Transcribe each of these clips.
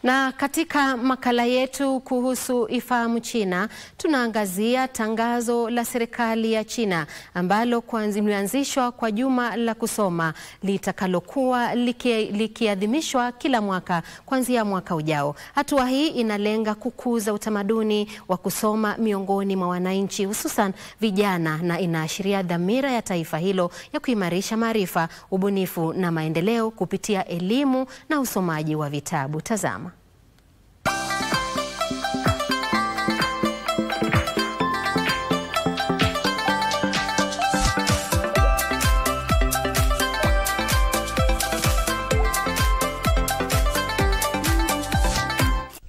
Na katika makala yetu kuhusu Ifahamu China, tunaangazia tangazo la serikali ya China ambalo limeanzishwa kwa juma la kusoma litakalokuwa likiadhimishwa kila mwaka kuanzia mwaka ujao. Hatua hii inalenga kukuza utamaduni wa kusoma miongoni mwa wananchi, hususan vijana, na inaashiria dhamira ya taifa hilo ya kuimarisha maarifa, ubunifu na maendeleo kupitia elimu na usomaji wa vitabu. Tazama.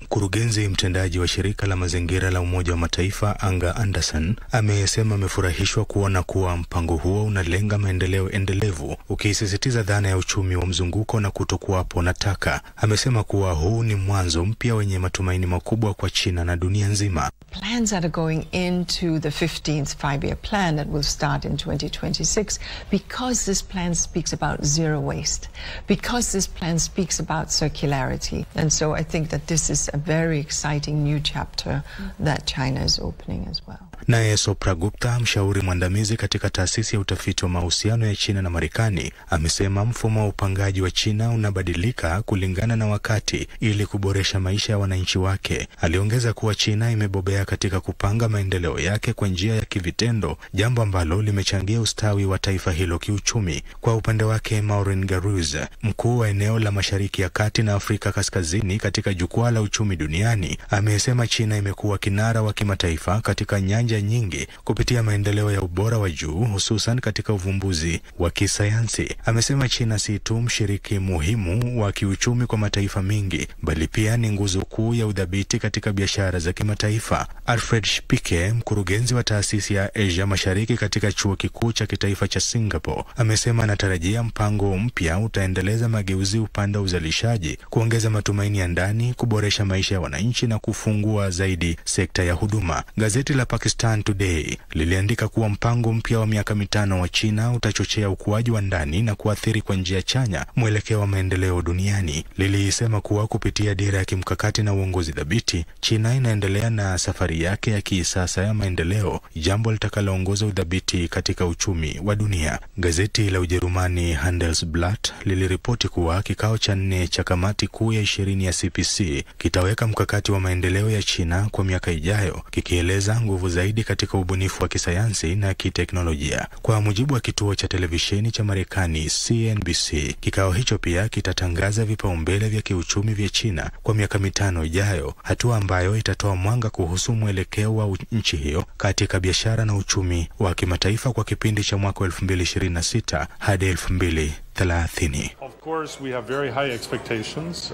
Mkurugenzi mtendaji wa shirika la mazingira la Umoja wa Mataifa Anga Anderson amesema amefurahishwa kuona kuwa mpango huo unalenga maendeleo endelevu, ukisisitiza dhana ya uchumi wa mzunguko na kutokuwapo na taka. Amesema kuwa huu ni mwanzo mpya wenye matumaini makubwa kwa China na dunia nzima. Plans that are going into the 15th five-year plan that will start in 2026, because this plan speaks about zero waste, because this plan speaks about circularity. And so I think that this is a very exciting new chapter that China is opening as well. Naye Sopra Gupta, mshauri mwandamizi katika taasisi ya utafiti wa mahusiano ya China na Marekani, amesema mfumo wa upangaji wa China unabadilika kulingana na wakati ili kuboresha maisha ya wananchi wake. Aliongeza kuwa China imebobea katika kupanga maendeleo yake kwa njia ya kivitendo, jambo ambalo limechangia ustawi wa taifa hilo kiuchumi. Kwa upande wake, Maureen Garuz, mkuu wa eneo la Mashariki ya Kati na Afrika Kaskazini katika jukwaa la uchumi duniani, amesema China imekuwa kinara wa kimataifa katika nyanja nyingi kupitia maendeleo ya ubora wa juu, hususan katika uvumbuzi wa kisayansi. Amesema China si tu mshiriki muhimu wa kiuchumi kwa mataifa mengi, bali pia ni nguzo kuu ya udhabiti katika biashara za kimataifa. Alfred Spike, mkurugenzi wa taasisi ya Asia Mashariki katika chuo kikuu cha kitaifa cha Singapore, amesema anatarajia mpango mpya utaendeleza mageuzi upande wa uzalishaji, kuongeza matumaini ya ndani, kuboresha maisha ya wananchi na kufungua zaidi sekta ya huduma. Gazeti la Pakistan Today liliandika kuwa mpango mpya wa miaka 5 wa China utachochea ukuaji wa ndani na kuathiri kwa njia chanya mwelekeo wa maendeleo duniani. Lilisema kuwa kupitia dira ya kimkakati na uongozi thabiti, China inaendelea na safari yake ya kisasa ya maendeleo, jambo litakaloongoza udhabiti katika uchumi wa dunia. Gazeti la Ujerumani Handelsblatt liliripoti kuwa kikao cha 4 cha kamati kuu ya 20 ya CPC kitaweka mkakati wa maendeleo ya China kwa miaka ijayo, kikieleza nguvu zaidi katika ubunifu wa kisayansi na kiteknolojia. Kwa mujibu wa kituo cha televisheni cha Marekani CNBC, kikao hicho pia kitatangaza vipaumbele vya kiuchumi vya China kwa miaka 5 ijayo, hatua ambayo itatoa mwanga kuhusu mwelekeo wa nchi hiyo katika biashara na uchumi wa kimataifa kwa kipindi cha mwaka 2026 hadi 2030. Of course, we have very high expectations.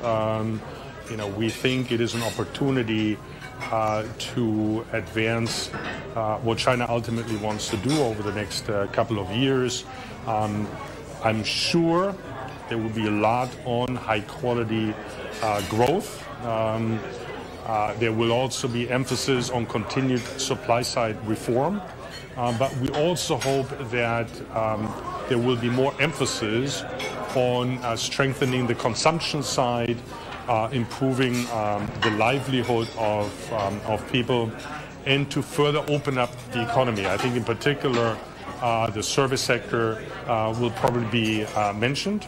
We think it is an opportunity to advance what China ultimately wants to do over the next couple of years. I'm sure there will be a lot on high quality growth. There will also be emphasis on continued supply side reform. But we also hope that there will be more emphasis on strengthening the consumption side, improving the livelihood of people, and to further open up the economy. I think in particular the service sector will probably be mentioned.